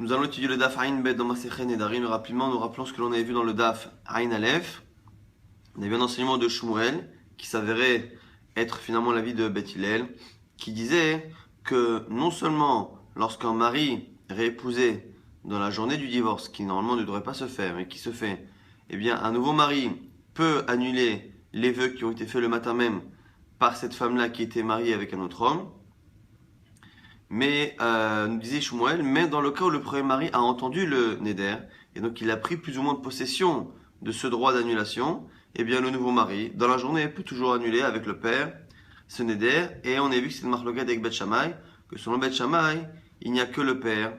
Nous allons étudier le Daf Ain Bet dans Masechet Nedarim. Rapidement, nous rappelons ce que l'on avait vu dans le Daf Ain Aleph. On a vu un enseignement de Shmuel qui s'avérait être finalement l'avis de Beth Hillel, qui disait que non seulement lorsqu'un mari réépousé dans la journée du divorce, qui normalement ne devrait pas se faire, mais qui se fait, eh bien un nouveau mari peut annuler les vœux qui ont été faits le matin même par cette femme-là qui était mariée avec un autre homme. Mais, nous disait Shmuel, mais dans le cas où le premier mari a entendu le Neder, et donc il a pris plus ou moins possession de ce droit d'annulation, eh bien le nouveau mari, dans la journée, peut toujours annuler avec le père ce Neder, et on a vu que c'est une marloquette avec Beth Shammai, que selon Beth Shammai, il n'y a que le père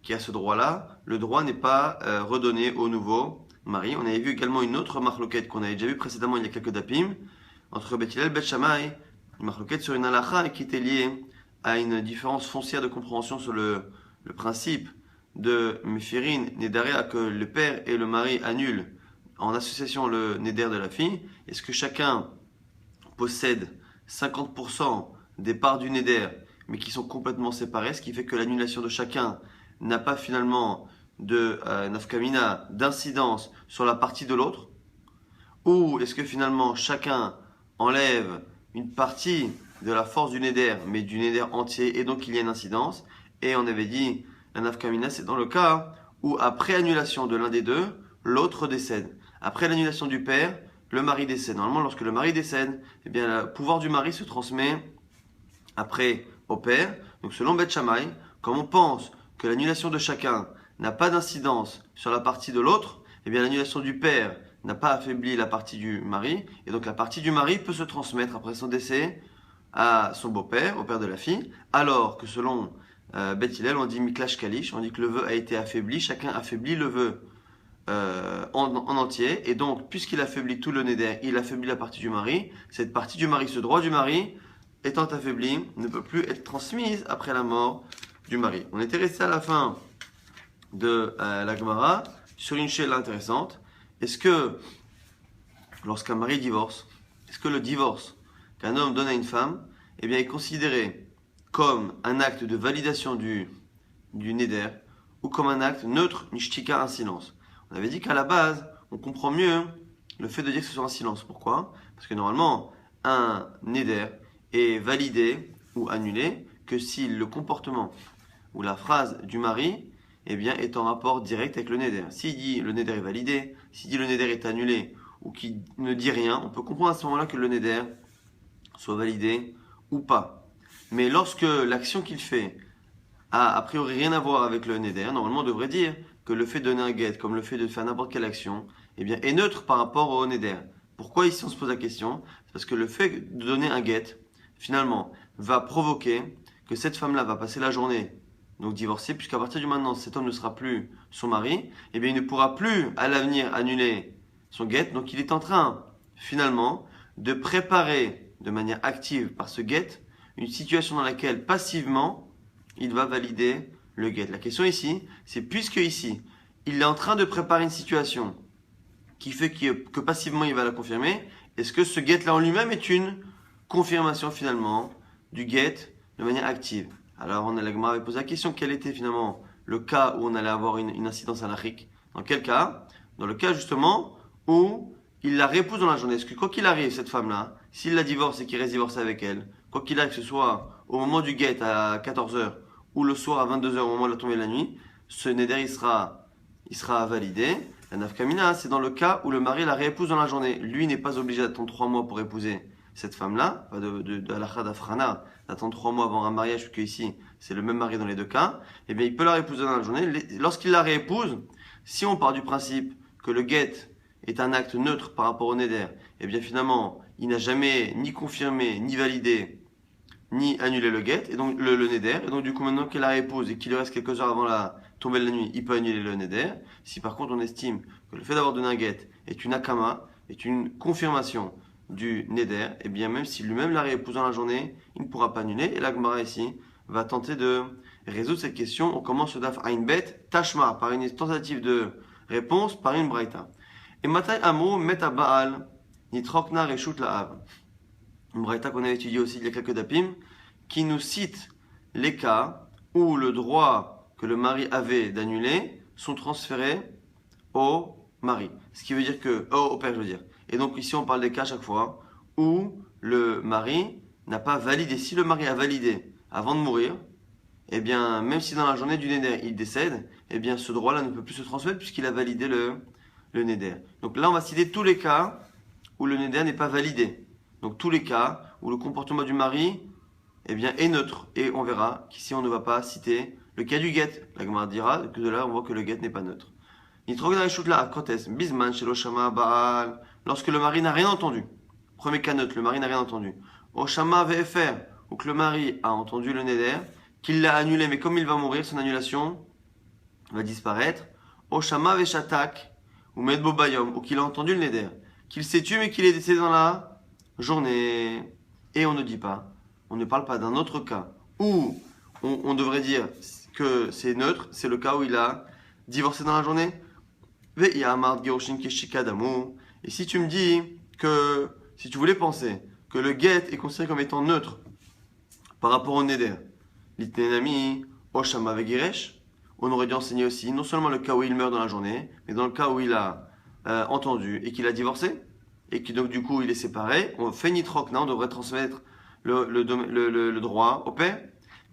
qui a ce droit-là, le droit n'est pas redonné au nouveau mari. On avait vu également une autre marloquette qu'on avait déjà vu précédemment il y a quelques dapim, entre Beth Hillel et Beth Shammai, une marloquette sur une halakha qui était liée à une différence foncière de compréhension sur le principe de Mefirin Nedarea, que le père et le mari annulent en association le Neder de la fille. Est-ce que chacun possède 50% des parts du Neder, mais qui sont complètement séparées, ce qui fait que l'annulation de chacun n'a pas finalement de nafkamina, d'incidence sur la partie de l'autre? Ou est-ce que finalement chacun enlève une partie de la force du Neder, mais du Neder entier, et donc il y a une incidence? Et on avait dit, la nafkamina, c'est dans le cas où après annulation de l'un des deux, l'autre décède. Après l'annulation du père, le mari décède. Normalement, lorsque le mari décède, eh bien, le pouvoir du mari se transmet après au père. Donc selon Beth Shammai, comme on pense que l'annulation de chacun n'a pas d'incidence sur la partie de l'autre, eh bien l'annulation du père n'a pas affaibli la partie du mari, et donc la partie du mari peut se transmettre après son décès à son beau-père, au père de la fille, alors que selon Beth Hillel, on dit Miklash Kalish, on dit que le vœu a été affaibli, chacun affaiblit le vœu en entier, et donc puisqu'il affaiblit tout le Neder, il affaiblit la partie du mari, cette partie du mari, ce droit du mari, étant affaibli, ne peut plus être transmise après la mort du mari. On était resté à la fin de la Gemara sur une chaîne intéressante. Est-ce que lorsqu'un mari divorce, est-ce que le divorce qu'un homme donne à une femme, eh bien, est considéré comme un acte de validation du Neder, ou comme un acte neutre, nishtika, un silence? On avait dit qu'à la base, on comprend mieux le fait de dire que ce soit un silence. Pourquoi? Parce que normalement, un Neder est validé ou annulé que si le comportement ou la phrase du mari, eh bien, est en rapport direct avec le Neder. S'il dit le Neder est validé, s'il dit le Neder est annulé, ou qu'il ne dit rien, on peut comprendre à ce moment-là que le Neder soit validé ou pas. Mais lorsque l'action qu'il fait a priori rien à voir avec le Neder, normalement on devrait dire que le fait de donner un get, comme le fait de faire n'importe quelle action, eh bien, est neutre par rapport au Neder. Pourquoi ici on se pose la question? C'est parce que le fait de donner un get, finalement, va provoquer que cette femme-là va passer la journée donc divorcée, puisqu'à partir du maintenant, cet homme ne sera plus son mari, eh bien il ne pourra plus à l'avenir annuler son get, donc il est en train, finalement, de préparer de manière active par ce get une situation dans laquelle passivement il va valider le get. La question ici, c'est puisque ici il est en train de préparer une situation qui fait que passivement il va la confirmer, est-ce que ce get là en lui-même est une confirmation finalement du get de manière active? Alors la Gemara avait posé la question, quel était finalement le cas où on allait avoir une incidence halachique? Dans quel cas? Dans le cas justement où il la réépouse dans la journée. Est-ce que quoi qu'il arrive, cette femme-là, s'il la divorce et qu'il reste divorcé avec elle, quoi qu'il arrive, que ce soit au moment du get à 14h ou le soir à 22h au moment de la tombée de la nuit, ce neder il sera validé. La nafkamina, c'est dans le cas où le mari la réépouse dans la journée. Lui n'est pas obligé d'attendre 3 mois pour épouser cette femme-là, pas de halakha d'afrana, d'attendre 3 mois avant un mariage, puisque ici c'est le même mari dans les deux cas. Eh bien il peut la réépouser dans la journée. Lorsqu'il la réépouse, si on part du principe que le get est un acte neutre par rapport au neder, eh bien finalement il n'a jamais ni confirmé, ni validé, ni annulé le get, et donc le neder, et donc du coup maintenant qu'il la réépouse et qu'il lui reste quelques heures avant la tombée de la nuit, il peut annuler le neder. Si par contre on estime que le fait d'avoir donné un get est une akama, est une confirmation du neder, et bien même si lui-même la réépouse dans la journée, il ne pourra pas annuler. Et la Gemara ici va tenter de résoudre cette question. On commence le daf Ain Bet, Tashma, par une tentative de réponse par une braïta. Et Matai Amo met à Baal, Nitrokna Reshut La'av. Une braïta qu'on a étudié aussi il y a quelques dapim, qui nous cite les cas où le droit que le mari avait d'annuler sont transférés au mari. Ce qui veut dire que, au père, je veux dire. Et donc ici, on parle des cas à chaque fois où le mari n'a pas validé. Si le mari a validé avant de mourir, eh bien, même si dans la journée du Neder, il décède, eh bien, ce droit-là ne peut plus se transmettre puisqu'il a validé le Neder. Donc là, on va citer tous les cas où le Neder n'est pas validé. Donc tous les cas où le comportement du mari, eh bien, est neutre. Et on verra qu'ici, on ne va pas citer le cas du guet. La Gemara dira que de là, on voit que le guet n'est pas neutre. Lorsque le mari n'a rien entendu. Premier cas neutre, le mari n'a rien entendu. Oshama VFR, ou que le mari a entendu le Neder, qu'il l'a annulé, mais comme il va mourir, son annulation va disparaître. Oshama Veshatak, ou Medbo Bayom, ou qu'il a entendu le Neder, qu'il s'est tué, mais qu'il est décédé dans la journée. Et on ne dit pas, on ne parle pas d'un autre cas où on devrait dire que c'est neutre, c'est le cas où il a divorcé dans la journée. Et si tu me dis que, si tu voulais penser que le guet est considéré comme étant neutre par rapport au neder, l'itnenami, oshama vegiresh, on aurait dû enseigner aussi non seulement le cas où il meurt dans la journée, mais dans le cas où il a entendu et qu'il a divorcé, et que donc du coup il est séparé, on fait nitrokna, on devrait transmettre le droit au père.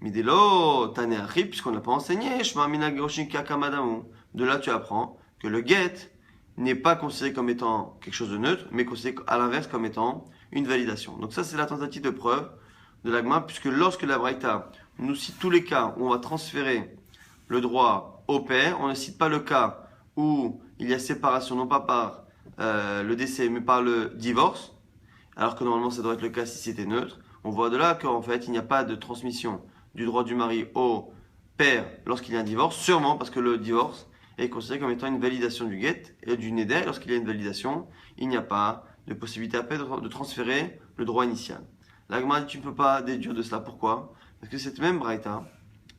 Midelo, taneachi, puisqu'on n'a pas enseigné, shma mina geroshin kakamadamu. De là tu apprends que le get n'est pas considéré comme étant quelque chose de neutre, mais considéré à l'inverse comme étant une validation. Donc ça, c'est la tentative de preuve de l'agma, puisque lorsque la Braïta nous cite tous les cas où on va transférer le droit au père, on ne cite pas le cas où il y a séparation, non pas par le décès, mais par le divorce, alors que normalement ça doit être le cas si c'était neutre. On voit de là qu'en fait, il n'y a pas de transmission du droit du mari au père lorsqu'il y a un divorce, sûrement parce que le divorce est considéré comme étant une validation du get et du neder. Lorsqu'il y a une validation, il n'y a pas de possibilité après de transférer le droit initial. L'agma dit tu ne peux pas déduire de cela. Pourquoi? Parce que cette même braïta,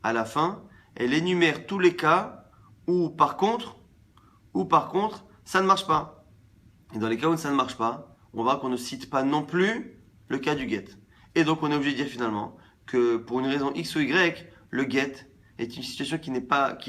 à la fin, elle énumère tous les cas où par contre, ça ne marche pas. Et dans les cas où ça ne marche pas, on voit qu'on ne cite pas non plus le cas du get. Et donc on est obligé de dire finalement que pour une raison X ou Y, le get est une situation qui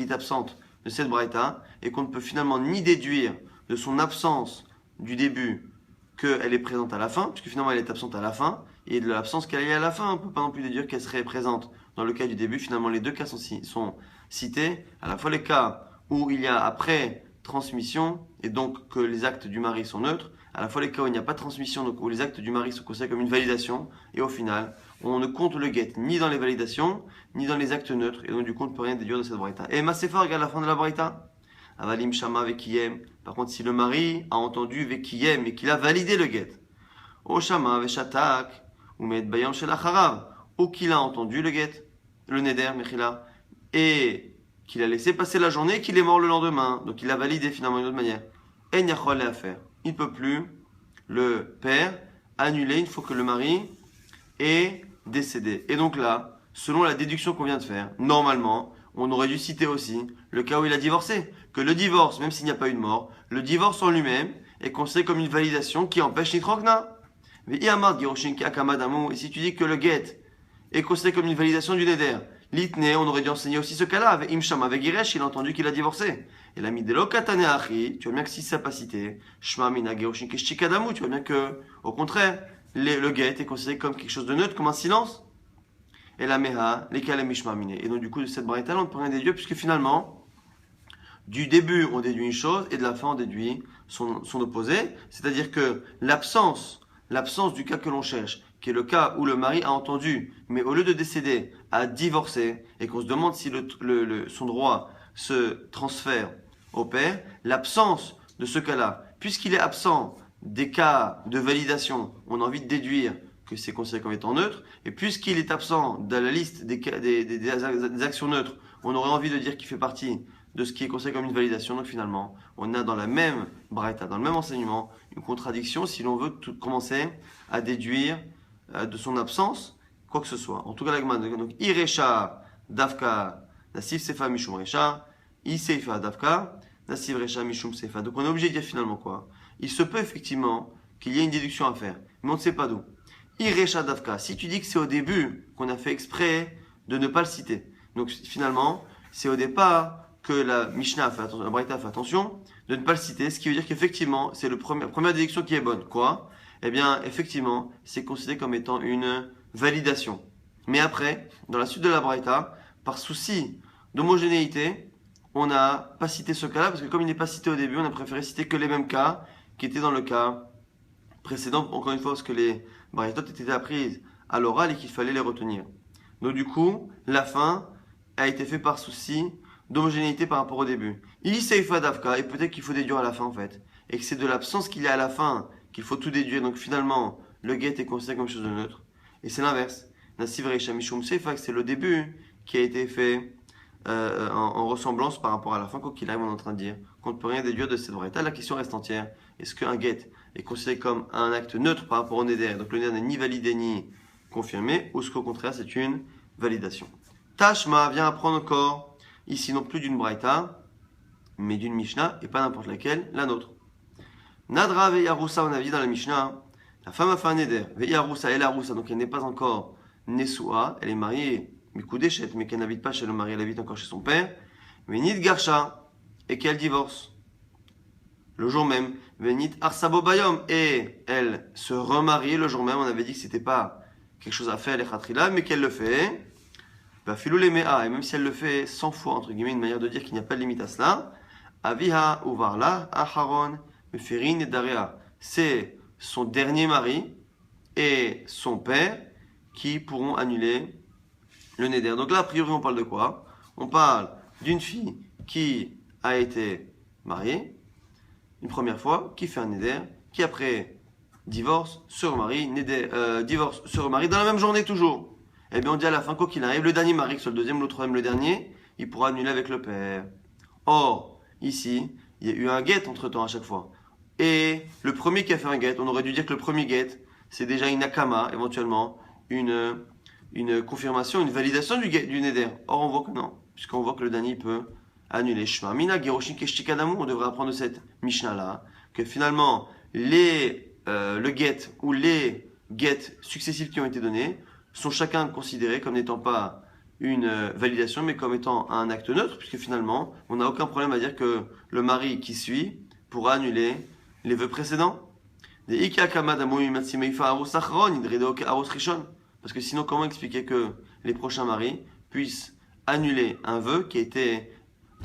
est absente de cette braïta et qu'on ne peut finalement ni déduire de son absence du début qu'elle est présente à la fin, puisque finalement elle est absente à la fin, et de l'absence qu'elle est à la fin, on ne peut pas non plus déduire qu'elle serait présente dans le cas du début. Finalement les deux cas sont cités, à la fois les cas où il y a après transmission et donc que les actes du mari sont neutres, à la fois les cas où il n'y a pas de transmission, donc où les actes du mari sont considérés comme une validation, et au final, on ne compte le get ni dans les validations, ni dans les actes neutres, et donc du coup on ne peut rien déduire de cette braïta. Et Masefa, regarde la fin de la braïta. Avalim Shama Vekiyem. Par contre, si le mari a entendu Vekiyem et qu'il a validé le get, O Shama Veshatak, ou Med Bayam Shelacharav, ou qu'il a entendu le get, le neder, Mechila, et qu'il a laissé passer la journée et qu'il est mort le lendemain, donc il a validé finalement d'une autre manière. Et il n'y a rien à faire. Il ne peut plus, le père, annuler une fois que le mari est décédé. Et donc là, selon la déduction qu'on vient de faire, normalement, on aurait dû citer aussi le cas où il a divorcé. Que le divorce, même s'il n'y a pas eu de mort, le divorce en lui-même est considéré comme une validation qui empêche nitrokna. Et si tu dis que le get est considéré comme une validation du neder, l'itne, on aurait dû enseigner aussi ce cas-là. Avec Imsham, avec Giresh, il a entendu qu'il a divorcé. Et la midelo katane achi, tu vois bien que si ça n'a pas cité, Shma mina geroshin keshtikadamu, tu vois bien que, au contraire, le get est considéré comme quelque chose de neutre, comme un silence. Et la meha, les kalem mishma mine. Et donc, du coup, de cette braïta, on ne peut rien déduire, puisque finalement, du début, on déduit une chose, et de la fin, on déduit son opposé. C'est-à-dire que l'absence du cas que l'on cherche, qui est le cas où le mari a entendu, mais au lieu de décéder, a divorcé, et qu'on se demande si son droit se transfère au père, l'absence de ce cas-là, puisqu'il est absent des cas de validation, on a envie de déduire que c'est considéré comme étant neutre, et puisqu'il est absent de la liste des actions neutres, on aurait envie de dire qu'il fait partie de ce qui est considéré comme une validation. Donc finalement, on a dans la même braïta, dans le même enseignement, une contradiction si l'on veut commencer à déduire de son absence quoi que ce soit. En tout cas, l'agma, donc Irecha Davka Nasif Sefa Mishum Recha, Iseifa Davka Nasif Recha Mishum Sefa. Donc on est obligé de dire finalement quoi? Il se peut effectivement qu'il y ait une déduction à faire, mais on ne sait pas d'où. Irecha Davka, si tu dis que c'est au début qu'on a fait exprès de ne pas le citer, donc finalement, c'est au départ que la Mishnah la Braïta fait attention de ne pas le citer, ce qui veut dire qu'effectivement, c'est la première déduction qui est bonne. Quoi? Eh bien, effectivement, c'est considéré comme étant une validation. Mais après, dans la suite de la Braïta, par souci d'homogénéité, on n'a pas cité ce cas-là, parce que comme il n'est pas cité au début, on a préféré citer que les mêmes cas qui étaient dans le cas précédent, encore une fois, parce que les Braïtot étaient apprises à l'oral et qu'il fallait les retenir. Donc du coup, la fin a été faite par souci d'homogénéité par rapport au début. Il seifa davka, et peut-être qu'il faut déduire à la fin en fait, et que c'est de l'absence qu'il y a à la fin qu'il faut tout déduire, donc finalement, le get est considéré comme chose de neutre. Et c'est l'inverse. Nasiv reisha mishum seifa, c'est le début qui a été fait en ressemblance par rapport à la fin, quoi qu'il arrive, on est en train de dire qu'on ne peut rien déduire de cette vraie. La question reste entière. Est-ce qu'un get est considéré comme un acte neutre par rapport au neder, donc le neder n'est ni validé ni confirmé, ou est-ce qu'au contraire c'est une validation? Tashma vient apprendre encore, ici non plus d'une braïta, mais d'une Mishnah, et pas n'importe laquelle, la nôtre. Nadra ve'yarousa, on a dit dans la Mishnah, la femme a fait un neder, ve'yarousa, elle a rousa, donc elle n'est pas encore Nesua, elle est mariée, Mikoudeshet, mais qu'elle n'habite pas chez le mari, elle habite encore chez son père, Venit Garsha, et qu'elle divorce. Le jour même, Venit Arsabo Bayom, et elle se remarie le jour même, on avait dit que c'était pas quelque chose à faire, les khatrila, mais qu'elle le fait. Bah, filou les mea, et même si elle le fait 100 fois, entre guillemets, une manière de dire qu'il n'y a pas de limite à cela, Aviha Uvarla, Aharon, Meferin et Darea. C'est son dernier mari et son père qui pourront annuler le neder. Donc là, a priori, on parle de quoi? On parle d'une fille qui a été mariée une première fois, qui fait un neder, qui après divorce, se remarie, divorce, se remarie dans la même journée toujours. Eh bien, on dit à la fin, quoi qu'il arrive, le dernier mari, que ce soit le deuxième, le troisième, le dernier, il pourra annuler avec le père. Or, ici, il y a eu un get entre-temps à chaque fois. Et le premier qui a fait un get, on aurait dû dire que le premier get, c'est déjà une akama, éventuellement, une confirmation, une validation du neder. Or, on voit que non, puisqu'on voit que le dernier peut annuler. Shma mina geroshin keshtikadamu, on devrait apprendre de cette Mishnah-là, que finalement, le get ou les get successifs qui ont été donnés sont chacun considérés comme n'étant pas une validation, mais comme étant un acte neutre, puisque finalement, on n'a aucun problème à dire que le mari qui suit pourra annuler les vœux précédents. Parce que sinon, comment expliquer que les prochains maris puissent annuler un vœu qui a été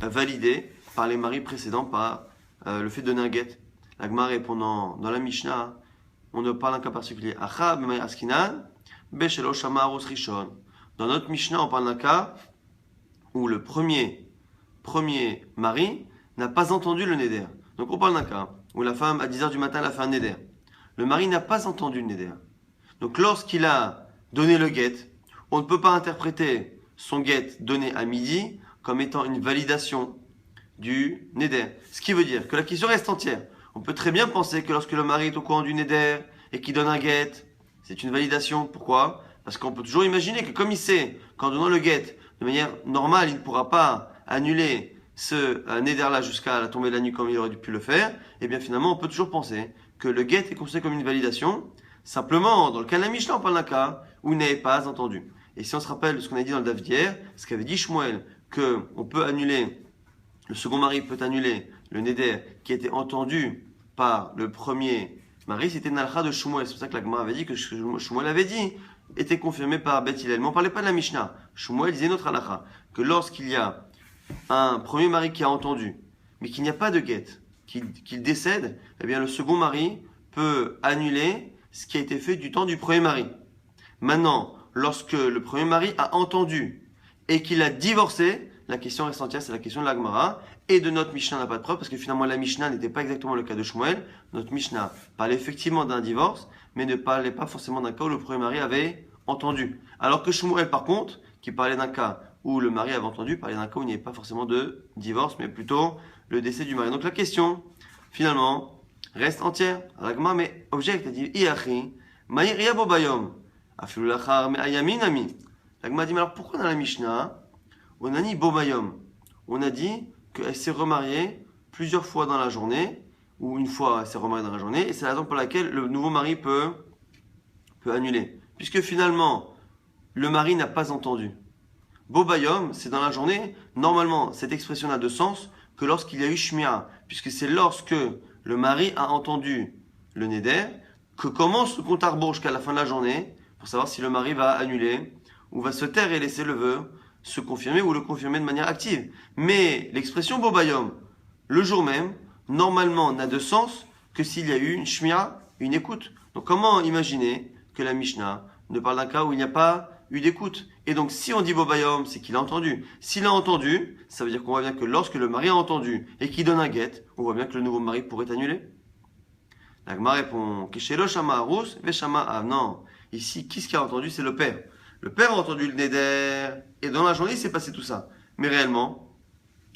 validé par les maris précédents par le fait de donner un get? La Gemara répondant dans la Mishnah, on ne parle d'un cas particulier. Dans notre Mishnah, on parle d'un cas où le premier mari n'a pas entendu le neder. Donc on parle d'un cas où la femme, à 10h du matin, elle a fait un neder. Le mari n'a pas entendu le neder. Donc lorsqu'il a donné le get, on ne peut pas interpréter son get donné à midi comme étant une validation du neder. Ce qui veut dire que la question reste entière. On peut très bien penser que lorsque le mari est au courant du neder et qu'il donne un get, c'est une validation. Pourquoi? Parce qu'on peut toujours imaginer que comme il sait qu'en donnant le get, de manière normale, il ne pourra pas annuler ce neder-là jusqu'à la tombée de la nuit comme il aurait pu le faire, et bien finalement on peut toujours penser que le get est considéré comme une validation. Simplement, dans le cas de la Mishnah, on parle d'un cas où il n'avait pas entendu. Et si on se rappelle de ce qu'on a dit dans le Daf d'hier, ce qu'avait dit Shmuel, qu'on peut annuler, le second mari peut annuler le neder qui a été entendu par le premier mari, c'était une halakha de Shmuel. C'est pour ça que la Gemara avait dit que Shmuel avait dit, était confirmé par Beth Hillel. Mais on ne parlait pas de la Mishnah. Shmuel disait notre halakha, que lorsqu'il y a un premier mari qui a entendu, mais qu'il n'y a pas de get, qu'il décède, eh bien le second mari peut annuler ce qui a été fait du temps du premier mari. Maintenant, lorsque le premier mari a entendu et qu'il a divorcé, la question reste entière, c'est la question de la Gemara. Et de notre Mishnah n'a pas de preuve, parce que finalement la Mishnah n'était pas exactement le cas de Shmuel. Notre Mishnah parlait effectivement d'un divorce, mais ne parlait pas forcément d'un cas où le premier mari avait entendu. Alors que Shmuel, par contre, qui parlait d'un cas où le mari avait entendu, parlait d'un cas où il n'y avait pas forcément de divorce, mais plutôt le décès du mari. Donc la question, finalement, reste entière. La Gemara, mais objecte, elle dit, Iachi, Maïria Bobayom, Afilulachar, mais Ayamin Ami. La Gemara dit, mais alors pourquoi dans la Mishnah, on a dit Bobayom? On a dit qu'elle s'est remariée plusieurs fois dans la journée, ou une fois elle s'est remariée dans la journée, et c'est la raison pour laquelle le nouveau mari peut annuler. Puisque finalement, le mari n'a pas entendu. Bobayom, c'est dans la journée. Normalement, cette expression n'a de sens que lorsqu'il y a eu Shmira, puisque c'est lorsque le mari a entendu le Neder que commence le compte à rebours jusqu'à la fin de la journée pour savoir si le mari va annuler ou va se taire et laisser le vœu se confirmer ou le confirmer de manière active. Mais l'expression Bobayom, le jour même, normalement n'a de sens que s'il y a eu une Shmira, une écoute. Donc comment imaginer que la Mishnah ne parle d'un cas où il n'y a pas eu d'écoute? Et donc si on dit Bobayom, c'est qu'il a entendu. S'il a entendu, ça veut dire qu'on voit bien que lorsque le mari a entendu et qu'il donne un guet, on voit bien que le nouveau mari pourrait annuler. La Gemara répond Keshelo Shama Arus Veshama Av. Non, ici, qui ce qui a entendu? C'est le père. Le père a entendu le Neder et dans la journée, il s'est passé tout ça. Mais réellement,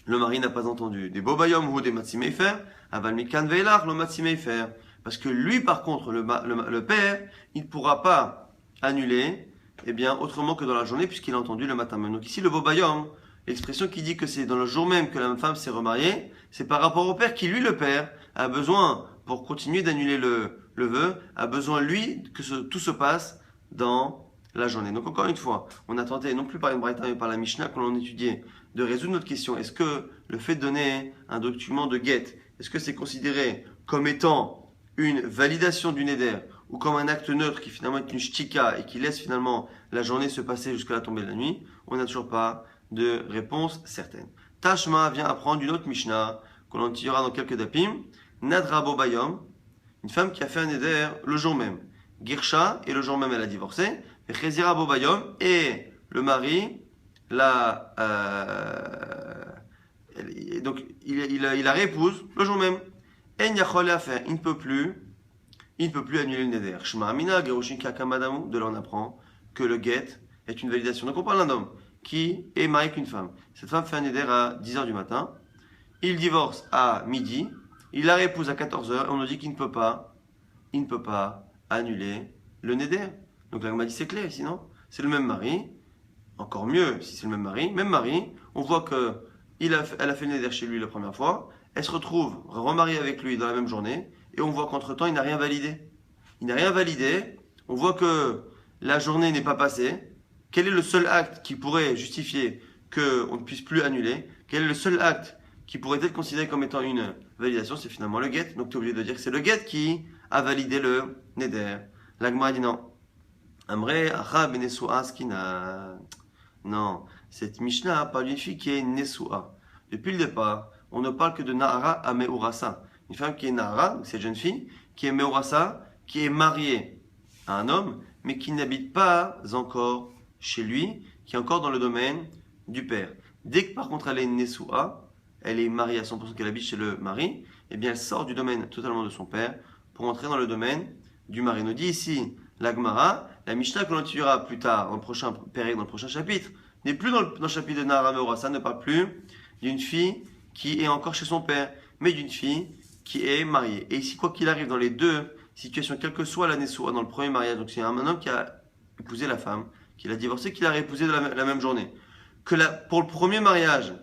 le mari n'a pas entendu. Des Bobayom ou des Matsimeifer, Aval Mikan Veilach, le Matsimeifer. Parce que lui, par contre, le père, il ne pourra pas annuler, eh bien, autrement que dans la journée, puisqu'il a entendu le matin même. Donc ici, le Bobayom, l'expression qui dit que c'est dans le jour même que la femme s'est remariée, c'est par rapport au père qui, lui, le père, a besoin, pour continuer d'annuler le vœu, a besoin, lui, que tout se passe dans la journée. Donc encore une fois, on a tenté, non plus par une braïta, mais par la Mishnah, quand on étudiait, de résoudre notre question. Est-ce que le fait de donner un document de guet, est-ce que c'est considéré comme étant une validation du neder ou comme un acte neutre qui finalement est une shtika et qui laisse finalement la journée se passer jusqu'à la tombée de la nuit? On n'a toujours pas de réponse certaine. Tashma vient apprendre une autre Mishnah qu'on étudiera dans quelques dapim. Nadra Bobayom, une femme qui a fait un neder le jour même. Girsha, et le jour même elle a divorcé. Chezira Bobayom, et le mari la donc il la réépouse le jour même. En yachol à faire, il ne peut plus annuler le neder. Shema Amina, Gerushin Kakamadamu, de là on apprend que le get est une validation. Donc on parle d'un homme qui est marié avec une femme. Cette femme fait un neder à 10h du matin. Il divorce à midi. Il la réépouse à 14h et on nous dit qu'il ne peut pas annuler le neder. Donc là on m'a dit c'est clair ici, non? C'est le même mari. Encore mieux si c'est le même mari. On voit que elle a fait le neder chez lui la première fois. Elle se retrouve remariée avec lui dans la même journée, et on voit qu'entre-temps, il n'a rien validé. On voit que la journée n'est pas passée. Quel est le seul acte qui pourrait justifier qu'on ne puisse plus annuler? Quel est le seul acte qui pourrait être considéré comme étant une validation? C'est finalement le guet. Donc tu es obligé de dire que c'est le guet qui a validé le neder. L'Agma dit non. Amre, acha benesua skina. Non, cette Mishnah parle d'une fille qui est nesua. Depuis le départ, on ne parle que de Nahara à Meurasa. Une femme qui est Nahara, donc cette jeune fille, qui est Meurasa, qui est mariée à un homme, mais qui n'habite pas encore chez lui, qui est encore dans le domaine du père. Dès que par contre elle est Nesua, elle est mariée à 100% qu'elle habite chez le mari, eh bien elle sort du domaine totalement de son père pour entrer dans le domaine du mari. Nous dit ici la Gemara, la Mishnah que l'on étudiera plus tard, dans le prochain péril, dans le prochain chapitre, n'est plus dans le chapitre de Nahara Meurasa, ne parle plus d'une fille qui est encore chez son père, mais d'une fille qui est mariée. Et ici, quoi qu'il arrive dans les deux situations, quelle que soit la Nessoua dans le premier mariage, donc c'est un homme qui a épousé la femme, qui l'a divorcée, qui l'a réépousée de la même journée. Pour le premier mariage,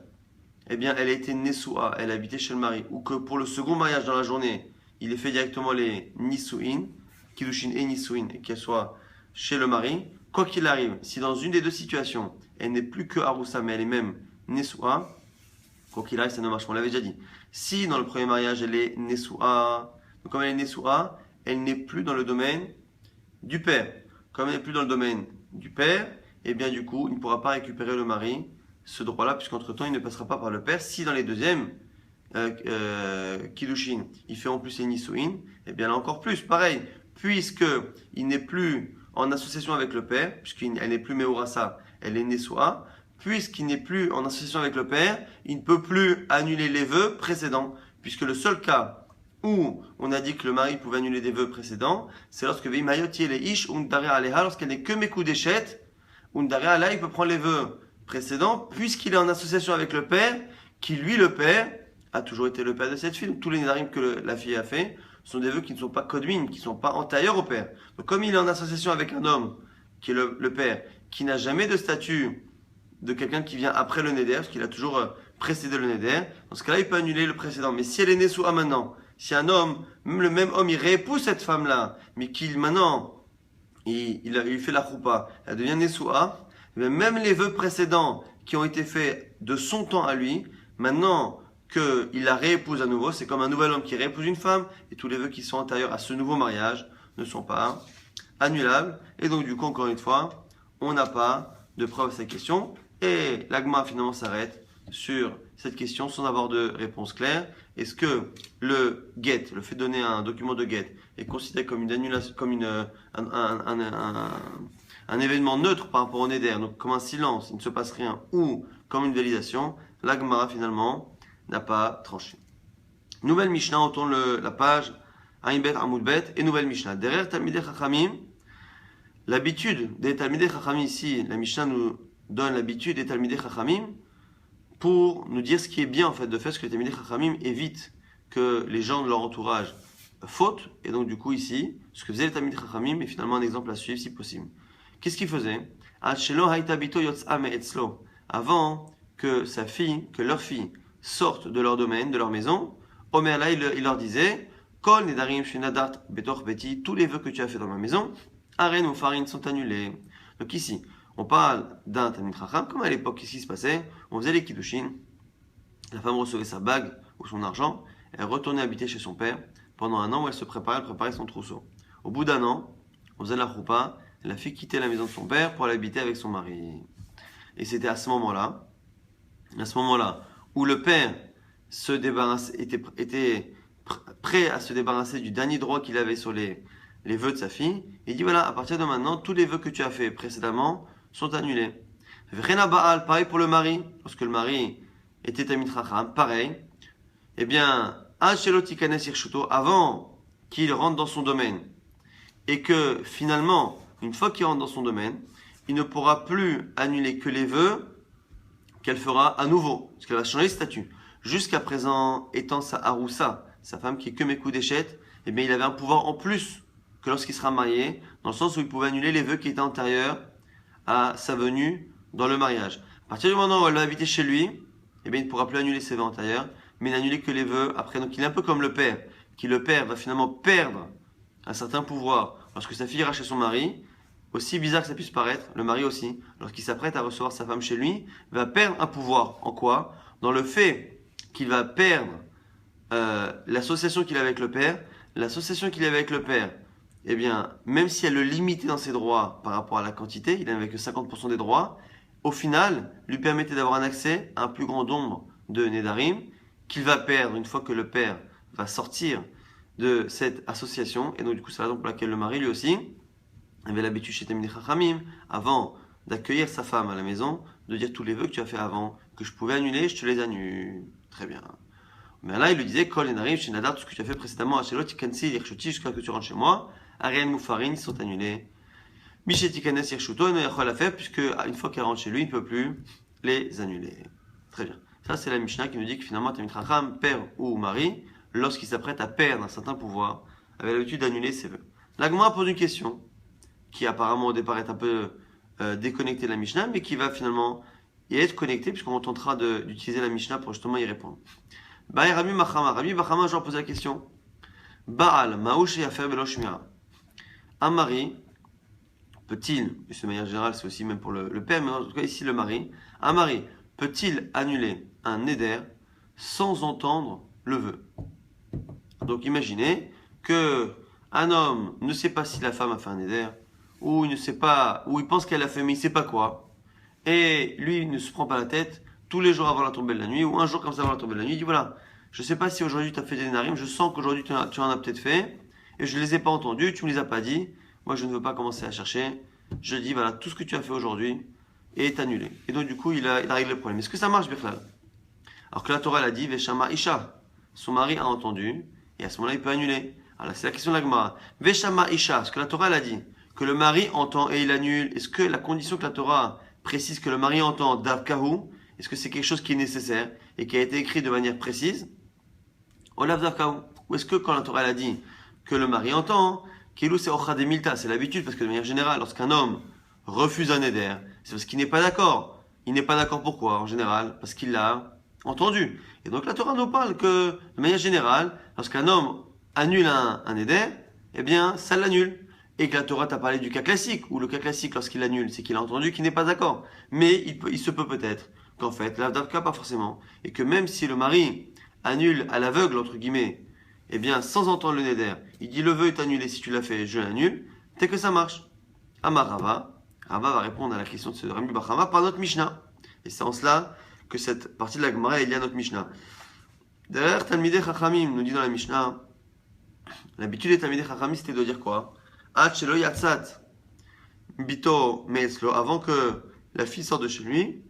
eh bien, elle a été Nessoua, elle habitait chez le mari, ou que pour le second mariage dans la journée, il est fait directement les Nisuin, Kiddushin et Nisuin, et qu'elle soit chez le mari, quoi qu'il arrive, si dans une des deux situations, elle n'est plus que Aroussa, mais elle est même Nessoua, quoi qu'il arrive, ça ne marche pas, on l'avait déjà dit. Si dans le premier mariage, elle est Nessoua, donc comme elle est Nessoua, elle n'est plus dans le domaine du père. Comme elle n'est plus dans le domaine du père, et bien du coup, il ne pourra pas récupérer le mari, ce droit-là, puisqu'entre-temps, il ne passera pas par le père. Si dans les deuxièmes, Kiddushin, il fait en plus les Nisuin, et bien là encore plus, pareil, puisqu'il n'est plus en association avec le père, puisqu'elle n'est plus Meurasa, elle est Nessoua, puisqu'il n'est plus en association avec le père, il ne peut plus annuler les vœux précédents, puisque le seul cas où on a dit que le mari pouvait annuler des vœux précédents, c'est lorsque Veimayoti les Ish Undare Aleha, lorsqu'elle n'est que Mekou Deshet, Undare Aleha, il peut prendre les vœux précédents, puisqu'il est en association avec le père, qui lui, le père, a toujours été le père de cette fille. Donc tous les nédarim que la fille a fait sont des vœux qui ne sont pas kodmin, qui ne sont pas antérieurs au père. Donc comme il est en association avec un homme, qui est le père, qui n'a jamais de statut de quelqu'un qui vient après le neder, parce qu'il a toujours précédé le neder, dans ce cas-là, il peut annuler le précédent. Mais si elle est née sous maintenant, si un homme, même le même homme, il réépouse cette femme-là, mais qu'il maintenant, il fait la choupa, elle devient née sous eh bien, même les vœux précédents qui ont été faits de son temps à lui, maintenant qu'il la réépouse à nouveau, c'est comme un nouvel homme qui réépouse une femme, et tous les vœux qui sont antérieurs à ce nouveau mariage ne sont pas annulables. Et donc, du coup, encore une fois, on n'a pas de preuve à cette question. Et l'agma finalement s'arrête sur cette question sans avoir de réponse claire. Est-ce que le get, le fait de donner un document de get, est considéré comme une annulation, comme un événement neutre par rapport au neder, donc comme un silence, il ne se passe rien, ou comme une validation? L'agma finalement n'a pas tranché. Nouvelle Mishnah, on tourne la page Aïnbet Amoudbet et nouvelle Mishnah. Derrière Talmidei Chachamim, l'habitude des Talmidei Chachamim ici, la Mishnah nous donne l'habitude des Talmidei Chachamim pour nous dire ce qui est bien en fait de faire, ce que les Talmidei Chachamim évitent que les gens de leur entourage fautent. Et donc du coup ici, ce que faisaient les Talmidei Chachamim est finalement un exemple à suivre si possible. Qu'est-ce qu'ils faisaient? Avant que sa fille, que leur fille sortent de leur domaine, de leur maison, Omer là, il leur disait, Kol nedarim shenadat betor beti, tous les vœux que tu as fait dans ma maison, Aren ou farine sont annulés. Donc ici, on parle d'un Talmid Chacham, comme à l'époque, qu'est-ce qui se passait? On faisait les kiddushin, la femme recevait sa bague ou son argent, elle retournait habiter chez son père, pendant un an où elle préparait son trousseau. Au bout d'un an, on faisait la choupa, la fille quittait la maison de son père pour aller habiter avec son mari. Et c'était à ce moment-là, où le père était prêt à se débarrasser du dernier droit qu'il avait sur les vœux de sa fille. Il dit voilà, à partir de maintenant, tous les vœux que tu as fait précédemment sont annulés. Vrena Baal, pareil pour le mari, lorsque le mari était Talmid Chacham, pareil. Eh bien, avant qu'il rentre dans son domaine, et que finalement, une fois qu'il rentre dans son domaine, il ne pourra plus annuler que les vœux qu'elle fera à nouveau, parce qu'elle va changer de statut. Jusqu'à présent, étant sa haroussa, sa femme qui est que Mekou Déchet, eh bien il avait un pouvoir en plus que lorsqu'il sera marié, dans le sens où il pouvait annuler les vœux qui étaient antérieurs à sa venue dans le mariage. À partir du moment où elle va habiter chez lui, eh bien il ne pourra plus annuler ses vœux antérieurs, mais n'annuler que les vœux après. Donc il est un peu comme le père, le père va finalement perdre un certain pouvoir lorsque sa fille ira chez son mari. Aussi bizarre que ça puisse paraître, le mari aussi, lorsqu'il s'apprête à recevoir sa femme chez lui, va perdre un pouvoir. En quoi? Dans le fait qu'il va perdre l'association qu'il a avec le père. L'association qu'il a avec le père, eh bien, même si elle le limitait dans ses droits par rapport à la quantité, il n'avait que 50% des droits, au final, lui permettait d'avoir un accès à un plus grand nombre de Nedarim, qu'il va perdre une fois que le père va sortir de cette association. Et donc, du coup, c'est la raison pour laquelle le mari, lui aussi, avait l'habitude chez Talmidei Chachamim, avant d'accueillir sa femme à la maison, de dire tous les vœux que tu as fait avant, que je pouvais annuler, je te les annule. Très bien. Mais là, il lui disait, Kol Nedarim, chez Nadar, tout ce que tu as fait précédemment à Shelot, Tikansi, Yerchuti, jusqu'à ce que tu rentres chez moi, Ariel Moufarin, ils sont annulés. Micheti Kanes Yerchuto, il n'a rien à faire, puisque une fois qu'elle rentre chez lui, il ne peut plus les annuler. Très bien. Ça, c'est la Mishnah qui nous dit que finalement, Talmid Chacham, père ou mari, lorsqu'il s'apprête à perdre un certain pouvoir, avait l'habitude d'annuler ses vœux. L'Agma pose une question, qui apparemment au départ est un peu déconnectée de la Mishnah, mais qui va finalement y être connectée, puisqu'on tentera d'utiliser la Mishnah pour justement y répondre. Baï Rabbi Bachama, je leur pose la question. Baal, Maouche et Afer Beloshmira. Un mari, peut-il, et de manière générale c'est aussi même pour le père, mais en tout cas ici le mari, un mari peut-il annuler un neder sans entendre le vœu? Donc imaginez que un homme ne sait pas si la femme a fait un neder, ou il ne sait pas, ou il pense qu'elle a fait mais il ne sait pas quoi, et lui il ne se prend pas la tête tous les jours avant la tombée de la nuit, ou un jour comme ça avant la tombée de la nuit, il dit voilà, je ne sais pas si aujourd'hui tu as fait des narim, je sens qu'aujourd'hui tu en as peut-être fait, et je ne les ai pas entendus, tu ne me les as pas dit, moi je ne veux pas commencer à chercher, je dis voilà, tout ce que tu as fait aujourd'hui est annulé. Et donc du coup il a réglé le problème. Est-ce que ça marche, Birklal? Alors que la Torah elle a dit, Veshama Isha, son mari a entendu, et à ce moment-là il peut annuler. Alors c'est la question de la Gemara. Veshama Isha, ce que la Torah elle a dit, que le mari entend et il annule, est-ce que la condition que la Torah précise que le mari entend Davkahu, est-ce que c'est quelque chose qui est nécessaire et qui a été écrit de manière précise? Olav Davkahu. Ou est-ce que quand la Torah elle a dit que le mari entend, Kilou c'est Ochademilta, c'est l'habitude, parce que de manière générale, lorsqu'un homme refuse un éder, c'est parce qu'il n'est pas d'accord. Il n'est pas d'accord pourquoi, en général? Parce qu'il l'a entendu. Et donc la Torah nous parle que, de manière générale, lorsqu'un homme annule un éder, eh bien, ça l'annule. et que la Torah t'a parlé du cas classique, ou le cas classique lorsqu'il annule, c'est qu'il a entendu qu'il n'est pas d'accord. Mais il se peut peut-être qu'en fait, l'avdavka pas forcément, et que même si le mari annule à l'aveugle, entre guillemets, eh bien, sans entendre le neder, il dit le vœu est annulé, si tu l'as fait, je l'annule, c'est que ça marche. Amar Rava, Rava va répondre à la question de ce Rabbi Bachama par notre Mishnah. Et c'est en cela que cette partie de la Gemara est liée à notre Mishnah. Derrière Talmidei Chachamim, nous dit dans la Mishnah, l'habitude des Talmidei Chachamim c'était de dire quoi? Ad shelo yatzat bito meetzlo, avant que la fille sorte de chez lui,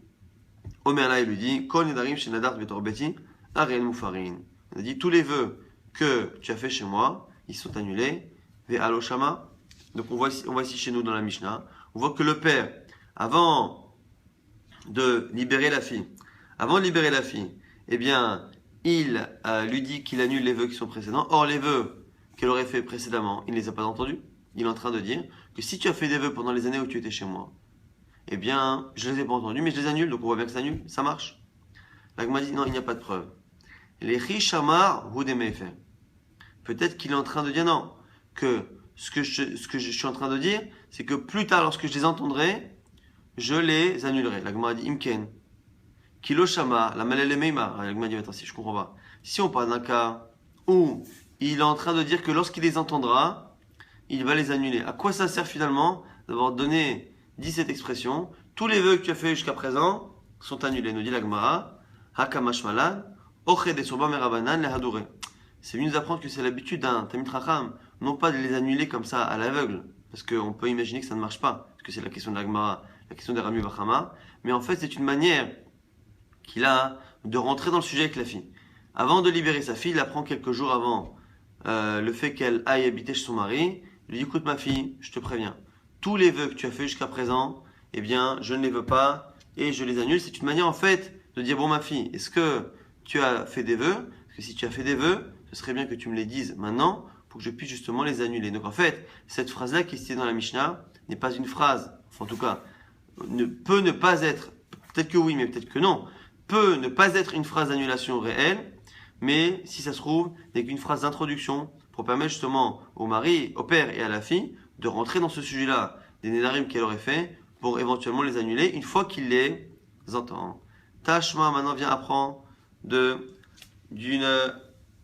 Omer là il lui dit Kol nedarim shenadart betor beti arel mufarin. Il a dit tous les vœux que tu as fait chez moi, ils sont annulés. Ve aloshama. Donc on voit ici chez nous dans la Mishnah, on voit que le père, avant de libérer la fille, eh bien, il lui dit qu'il annule les vœux qui sont précédents. Or, les vœux qu'elle aurait fait précédemment, il ne les a pas entendus. Il est en train de dire que si tu as fait des vœux pendant les années où tu étais chez moi, eh bien, je ne les ai pas entendus, mais je les annule. Donc on voit bien que ça annule, ça marche. La Gemara dit non, il n'y a pas de preuve. Les richamar ou des méfaits. Peut-être qu'il est en train de dire non, que ce que je suis en train de dire, c'est que plus tard, lorsque je les entendrai, je les annulerai. La Gemara dit imken. Kilo shama, la malele meima. La Gemara dit attends, si je comprends pas. Si on parle d'un cas où il est en train de dire que lorsqu'il les entendra, il va les annuler. À quoi ça sert finalement d'avoir dit cette expression? Tous les vœux que tu as fait jusqu'à présent sont annulés. Nous dit la Gemara, hakamash malan, oche de soba merabanan le hadure. C'est venu nous apprendre que c'est l'habitude d'un Talmid Chacham, non pas de les annuler comme ça à l'aveugle, parce qu'on peut imaginer que ça ne marche pas, parce que c'est la question de la Gemara, la question des Rabbi Bachama, mais en fait c'est une manière qu'il a de rentrer dans le sujet avec la fille. Avant de libérer sa fille, il apprend quelques jours avant le fait qu'elle aille habiter chez son mari, il lui dit écoute ma fille, je te préviens, tous les vœux que tu as fait jusqu'à présent, eh bien je ne les veux pas et je les annule. C'est une manière en fait de dire bon ma fille, est-ce que tu as fait des vœux? Parce que si tu as fait des vœux, ce serait bien que tu me les dises maintenant pour que je puisse justement les annuler. Donc en fait, cette phrase-là qui est citée dans la Mishnah n'est pas une phrase, enfin en tout cas, peut ne pas être, peut-être que oui, mais peut-être que non, peut ne pas être une phrase d'annulation réelle, mais si ça se trouve, n'est qu'une phrase d'introduction pour permettre justement au mari, au père et à la fille de rentrer dans ce sujet-là, des nédarim qu'elle aurait fait, pour éventuellement les annuler une fois qu'il les entend. Tashma maintenant vient apprendre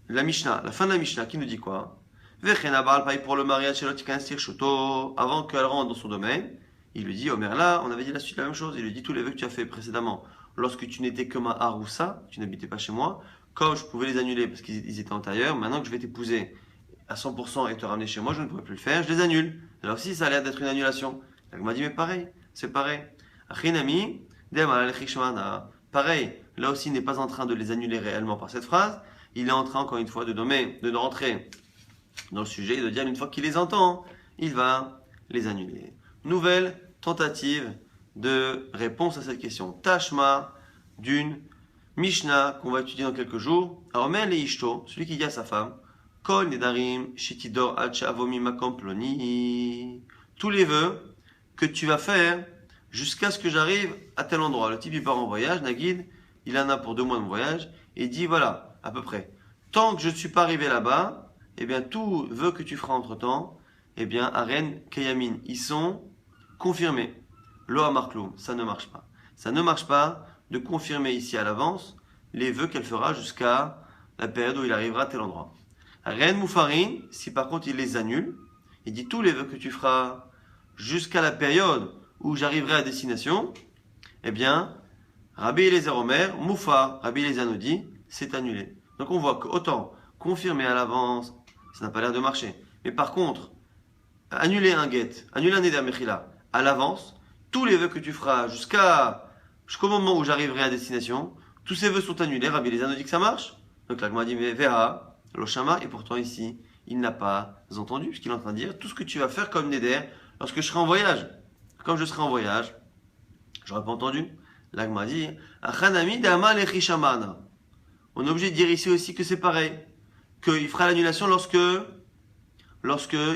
la Mishnah, la fin de la Mishnah qui nous dit quoi? Pour le mariage, avant qu'elle rentre dans son domaine, il lui dit, Omer là, on avait dit la suite la même chose, il lui dit tous les vœux que tu as fait précédemment, lorsque tu n'étais que ma haroussa, tu n'habitais pas chez moi, comme je pouvais les annuler parce qu'ils étaient antérieurs, maintenant que je vais t'épouser à 100% et te ramener chez moi, je ne pourrai plus le faire, je les annule. Alors si ça a l'air d'être une annulation, elle m'a dit mais pareil, c'est pareil. Pareil, là aussi il n'est pas en train de les annuler réellement par cette phrase, il est en train encore une fois de rentrer dans le sujet et de dire une fois qu'il les entend, il va les annuler. Nouvelle tentative de réponse à cette question. Tashma d'une Mishnah qu'on va étudier dans quelques jours. Aomer le ishto, celui qui dit à sa femme, Kol nedarim shitidor ad she'avomi makom ploni. Tous les vœux que tu vas faire jusqu'à ce que j'arrive à tel endroit. Le type il part en voyage, Nagid, il en a pour 2 mois de voyage et dit voilà, à peu près. Tant que je ne suis pas arrivé là-bas, eh bien tout vœu que tu feras entre temps, eh bien Aren Kayamin, ils sont confirmés. Lo amarkloum, ça ne marche pas. Ça ne marche pas de confirmer ici à l'avance les vœux qu'elle fera jusqu'à la période où il arrivera à tel endroit. Ren Moufarin, si par contre il les annule, il dit tous les vœux que tu feras jusqu'à la période où j'arriverai à destination, eh bien, Rabbi Eliezer Omer, Moufa, Rabbi Eliezer nous dit, c'est annulé. Donc on voit qu'autant confirmer à l'avance, ça n'a pas l'air de marcher. Mais par contre, annuler un get, annuler un Neder Mechila à l'avance, tous les vœux que tu feras jusqu'au moment où j'arriverai à destination, tous ces vœux sont annulés. Rabbi Eliezer nous dit que ça marche. Donc là, m'a dit, mais Vera, Loshama, et pourtant ici, il n'a pas entendu, puisqu'il est en train de dire tout ce que tu vas faire comme Neder lorsque je serai en voyage. Comme je serai en voyage, j'aurais pas entendu. Là, m'a dit, Achanami dama lechishamana. On est obligé de dire ici aussi que c'est pareil, qu'il fera l'annulation lorsque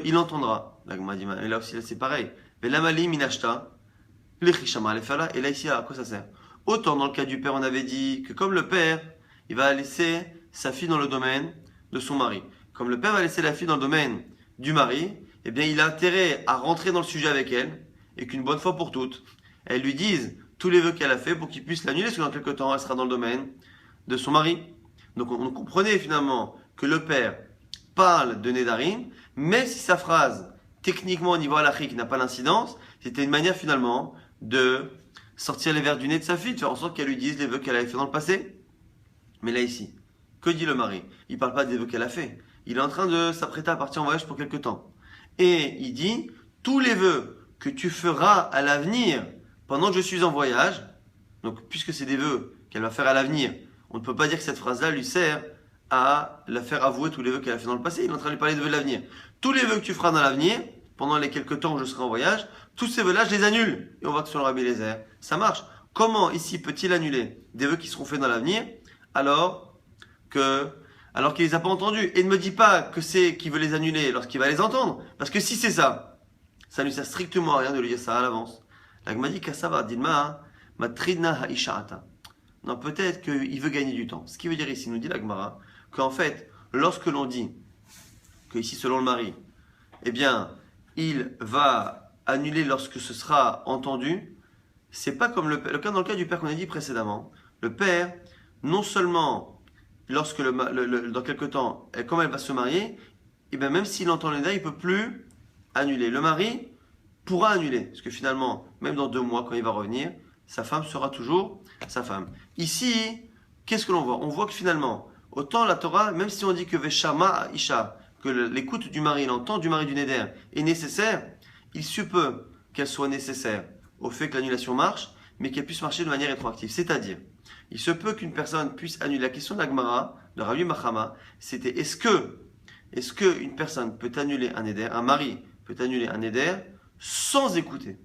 il entendra. Là, m'a dit, et là aussi, là, c'est pareil. Mais l'amali minashta, lechishama lefala, et là ici, à quoi ça sert? Autant dans le cas du père, on avait dit que comme le père, il va laisser sa fille dans le domaine de son mari. Comme le père va laisser la fille dans le domaine du mari, eh bien il a intérêt à rentrer dans le sujet avec elle et qu'une bonne fois pour toutes, elle lui dise tous les vœux qu'elle a fait pour qu'il puisse l'annuler, parce que dans quelques temps, elle sera dans le domaine de son mari. Donc on comprenait finalement que le père parle de Nedarim, même si sa phrase, techniquement au niveau halachique, n'a pas d'incidence, c'était une manière finalement de sortir les vers du nez de sa fille, de faire en sorte qu'elle lui dise les vœux qu'elle avait fait dans le passé. Mais là ici, que dit le mari? Il ne parle pas des vœux qu'elle a fait. Il est en train de s'apprêter à partir en voyage pour quelque temps. Et il dit, tous les vœux que tu feras à l'avenir pendant que je suis en voyage, donc puisque c'est des vœux qu'elle va faire à l'avenir, on ne peut pas dire que cette phrase-là lui sert à la faire avouer tous les vœux qu'elle a fait dans le passé. Il est en train de lui parler de vœux de l'avenir. Tous les vœux que tu feras dans l'avenir, pendant les quelques temps où je serai en voyage, tous ces vœux-là, je les annule. Et on voit que sur le Rabbi Eliezer, ça marche. Comment ici peut-il annuler des vœux qui seront faits dans l'avenir alors qu'il les a pas entendus? Et ne me dis pas que c'est qu'il veut les annuler lorsqu'il va les entendre. Parce que si c'est ça, ça ne lui sert strictement à rien de lui dire ça à l'avance. La Gemara dit Kassava Dilma Matridna Haisha'ata. Non, peut-être qu'il veut gagner du temps. Ce qui veut dire ici, nous dit la Gemara, qu'en fait, lorsque l'on dit que ici, selon le mari, eh bien, il va annuler lorsque ce sera entendu, c'est pas comme le cas dans le cas du père qu'on a dit précédemment. Le père, non seulement lorsque dans quelque temps, comme elle va se marier, eh bien, même s'il entend le nida, il peut plus annuler. Le mari pourra annuler, parce que finalement, même dans 2 mois, quand il va revenir, sa femme sera toujours sa femme. Ici, qu'est-ce que l'on voit? On voit que finalement, autant la Torah, même si on dit que Veshama Isha, que l'écoute du mari, l'entente du mari du Neder est nécessaire, il se peut qu'elle soit nécessaire au fait que l'annulation marche, mais qu'elle puisse marcher de manière rétroactive. C'est-à-dire, il se peut qu'une personne puisse annuler. La question de l'Agmara, de Rabbi Mahama, c'était est-ce que une personne peut annuler un Neder, un mari peut annuler un Neder sans écouter?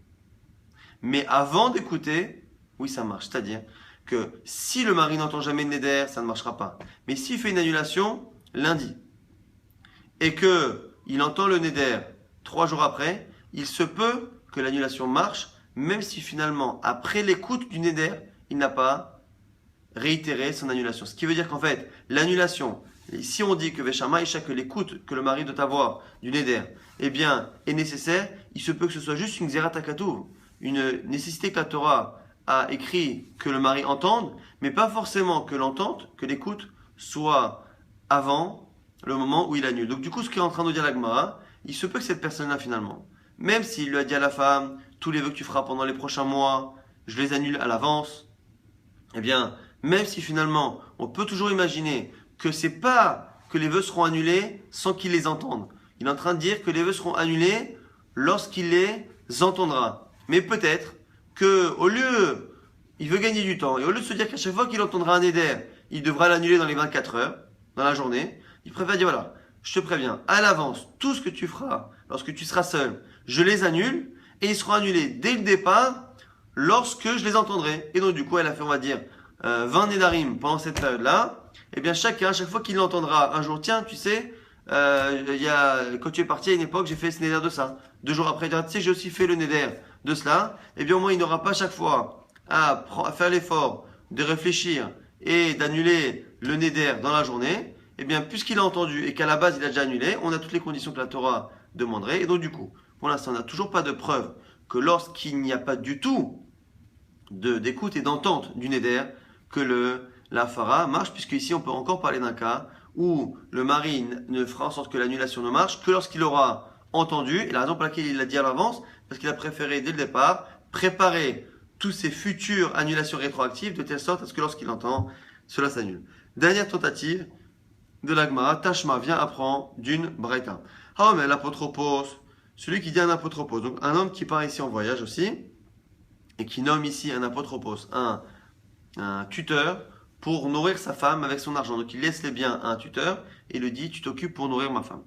Mais avant d'écouter, oui, ça marche. C'est-à-dire que si le mari n'entend jamais le neder, ça ne marchera pas. Mais s'il fait une annulation lundi et qu'il entend le neder 3 jours après, il se peut que l'annulation marche, même si finalement, après l'écoute du neder, il n'a pas réitéré son annulation. Ce qui veut dire qu'en fait, l'annulation, si on dit que Veshama Isha, que l'écoute que le mari doit avoir du neder, eh bien, est nécessaire, il se peut que ce soit juste une Xerat HaKatuv, une nécessité que la Torah a écrit que le mari entende, mais pas forcément que l'entente, que l'écoute soit avant le moment où il annule. Donc du coup, ce qu'est en train de dire la Gemara, il se peut que cette personne-là finalement, même s'il lui a dit à la femme, tous les vœux que tu feras pendant les prochains mois, je les annule à l'avance, eh bien, même si finalement, on peut toujours imaginer que c'est pas que les vœux seront annulés sans qu'il les entende. Il est en train de dire que les vœux seront annulés lorsqu'il les entendra. Mais peut-être que au lieu, il veut gagner du temps, et au lieu de se dire qu'à chaque fois qu'il entendra un éder, il devra l'annuler dans les 24 heures, dans la journée, il préfère dire voilà, je te préviens, à l'avance, tout ce que tu feras lorsque tu seras seul, je les annule, et ils seront annulés dès le départ, lorsque je les entendrai. Et donc du coup, elle a fait, on va dire, 20 Nédarim pendant cette période-là, et bien chacun, chaque fois qu'il l'entendra un jour, tiens, tu sais, quand tu es parti à une époque, j'ai fait ce Néder de ça. 2 jours après, il dira, tu sais, j'ai aussi fait le Néder de cela. Et bien au moins, il n'aura pas chaque fois à faire l'effort de réfléchir et d'annuler le Néder dans la journée. Et bien, puisqu'il a entendu et qu'à la base, il a déjà annulé, on a toutes les conditions que la Torah demanderait. Et donc du coup, pour l'instant, on n'a toujours pas de preuve que lorsqu'il n'y a pas du tout d'écoute et d'entente du Néder, que la Hafara marche, puisque ici, on peut encore parler d'un cas où le mari ne fera en sorte que l'annulation ne marche que lorsqu'il aura entendu, et la raison pour laquelle il l'a dit à l'avance, parce qu'il a préféré dès le départ préparer toutes ces futures annulations rétroactives de telle sorte à ce que lorsqu'il entend, cela s'annule. Dernière tentative de l'Agmara, Tashma vient apprendre d'une Braïta. Ah mais l'apotropos, celui qui dit un apotropos, donc un homme qui part ici en voyage aussi, et qui nomme ici un apotropos, un tuteur, pour nourrir sa femme avec son argent. Donc il laisse les biens à un tuteur et lui dit tu t'occupes pour nourrir ma femme.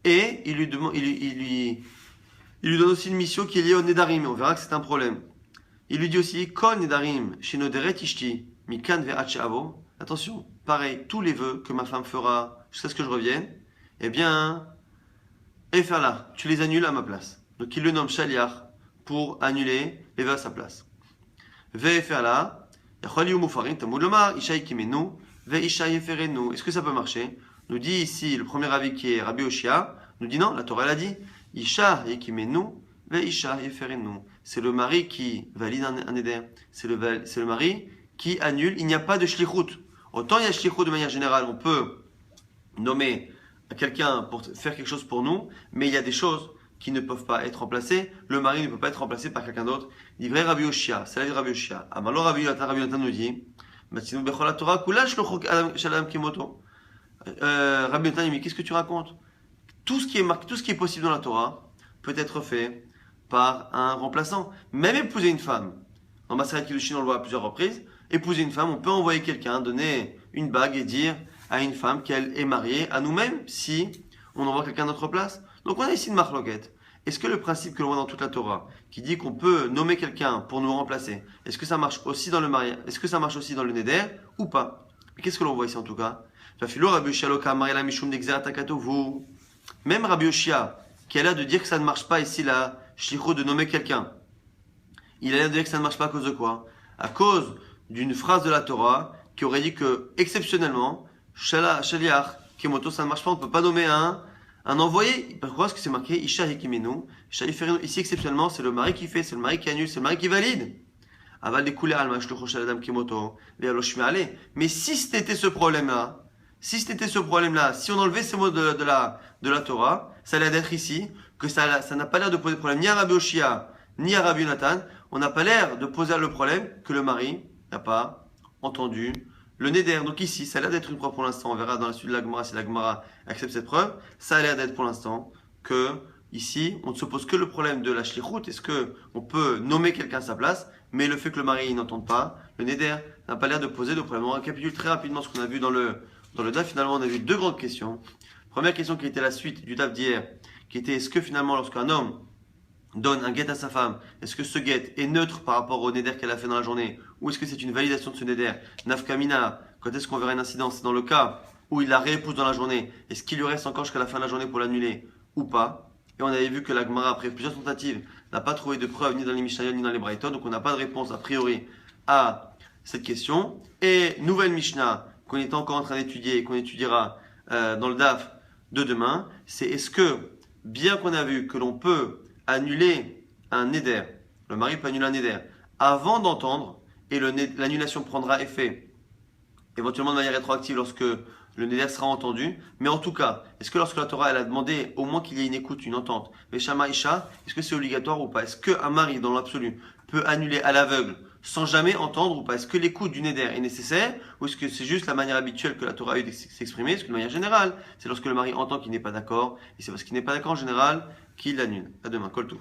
Et il lui donne aussi une mission qui est liée au Nedarim. On verra que c'est un problème. Il lui dit aussi Kol Nedarim shenoderet ishti mikan ve'ach avo. Attention, pareil, tous les vœux que ma femme fera jusqu'à ce que je revienne, eh bien, et faire là, tu les annules à ma place. Donc il le nomme Shaliach pour annuler les vœux à sa place. Ve'fer là. Est-ce que ça peut marcher? Nous dit ici le premier avis qui est Rabbi Oshia, nous dit non, la Torah l'a dit. Isha yekimenu ve Isha yeferenu. C'est le mari qui valide un neder. C'est le mari qui annule. Il n'y a pas de shlichut. Autant il y a shlichut de manière générale, on peut nommer quelqu'un pour faire quelque chose pour nous, mais il y a des choses qui ne peuvent pas être remplacées. Le mari ne peut pas être remplacé par quelqu'un d'autre. Livré Rabbi Oshia, c'est la vie de Rabbi Oshia. Amalo Rabbi Yonatan nous dit, Matsinu bechol Torah kula shlochok shalom kimoto. Rabbi Yonatan, mais qu'est-ce que tu racontes? Tout ce qui est marqué, tout ce qui est possible dans la Torah peut être fait par un remplaçant. Même épouser une femme. En Maseret Kiddushin, on le voit à plusieurs reprises. Épouser une femme, on peut envoyer quelqu'un, donner une bague et dire à une femme qu'elle est mariée à nous-mêmes si on envoie quelqu'un à notre place. Donc on a ici une marloquette. Est-ce que le principe que l'on voit dans toute la Torah, qui dit qu'on peut nommer quelqu'un pour nous remplacer, est-ce que ça marche aussi dans le mariage? Est-ce que ça marche aussi dans le neder ou pas? Qu'est-ce que l'on voit ici en tout cas? Même Rabbi Yoshia, qui a l'air de dire que ça ne marche pas ici la shlichut de nommer quelqu'un, il a l'air de dire que ça ne marche pas à cause de quoi? À cause d'une phrase de la Torah qui aurait dit que exceptionnellement, shaliach, kemoto, ça ne marche pas, on ne peut pas nommer un envoyé. Pourquoi est-ce que c'est marqué Isha hekimenu, Isha yeferenu? Ici exceptionnellement, c'est le mari qui fait, c'est le mari qui annule, c'est le mari qui valide. Aval de couler alma shlocho shaladam kemoto, ve'alosh me'ale. Mais si c'était ce problème-là, si on enlevait ces mots de la Torah, ça allait d'être ici, que ça n'a pas l'air de poser de problème ni à Rabbi Oshia, ni à Rabbi Yonatan. On n'a pas l'air de poser le problème que le mari n'a pas entendu le neder. Donc ici, ça a l'air d'être une preuve pour l'instant. On verra dans la suite de la Gemara si la Gemara accepte cette preuve. Ça a l'air d'être pour l'instant que ici, on ne se pose que le problème de la shlichut. Est-ce qu'on peut nommer quelqu'un à sa place, mais le fait que le mari n'entende pas, le neder n'a pas l'air de poser de problème. On récapitule très rapidement ce qu'on a vu dans le DAF. Finalement, on a vu deux grandes questions. Première question qui était la suite du DAF d'hier, qui était est-ce que finalement, lorsqu'un homme donne un guet à sa femme, est-ce que ce guet est neutre par rapport au neder qu'elle a fait dans la journée, ou est-ce que c'est une validation de ce neder? Nafkamina, quand est-ce qu'on verra une incidence? Dans le cas où il la réépouse dans la journée, est-ce qu'il lui reste encore jusqu'à la fin de la journée pour l'annuler ou pas? Et on avait vu que la Gemara, après plusieurs tentatives, n'a pas trouvé de preuve ni dans les Mishnayot ni dans les Braïtot, donc on n'a pas de réponse a priori à cette question. Et nouvelle Mishnah qu'on est encore en train d'étudier et qu'on étudiera dans le DAF de demain, c'est est-ce que, bien qu'on a vu que l'on peut annuler un neder, le mari peut annuler un neder, avant d'entendre, et l'annulation prendra effet, éventuellement de manière rétroactive lorsque le neder sera entendu, mais en tout cas, est-ce que lorsque la Torah elle a demandé au moins qu'il y ait une écoute, une entente, mais Shama Isha, est-ce que c'est obligatoire ou pas? Est-ce qu'un mari, dans l'absolu, peut annuler à l'aveugle sans jamais entendre ou pas? Est-ce que l'écoute du neder est nécessaire ou est-ce que c'est juste la manière habituelle que la Torah a eu de s'exprimer? Est-ce que de manière générale, c'est lorsque le mari entend qu'il n'est pas d'accord et c'est parce qu'il n'est pas d'accord en général qu'il l'annule? À demain, Kol Tov.